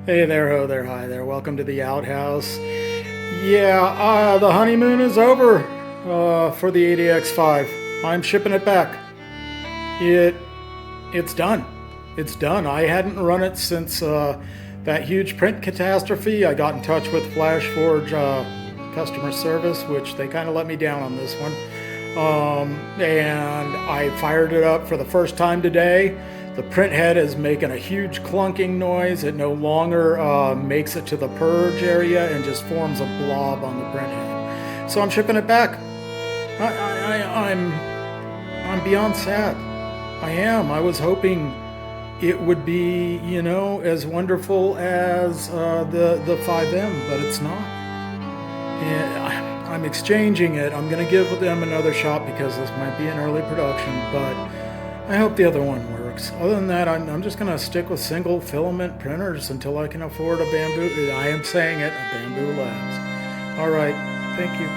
Hey there, ho there, hi there. Welcome to the outhouse. Yeah, the honeymoon is over for the ADX5. I'm shipping it back. It's done. It's done. I hadn't run it since that huge print catastrophe. I got in touch with Flashforge customer service, which they kind of let me down on this one. And I fired it up for the first time today. The print head is making a huge clunking noise. It no longer makes it to the purge area and just forms a blob on the print head. So I'm shipping it back. I'm beyond sad. I am. I was hoping it would be, you know, as wonderful as the 5M, but it's not. And I'm exchanging it. I'm going to give them another shot because this might be an early production, but I hope the other one works. Other than that, I'm just going to stick with single filament printers until I can afford a Bamboo. I am saying it, a Bamboo Labs. All right. Thank you.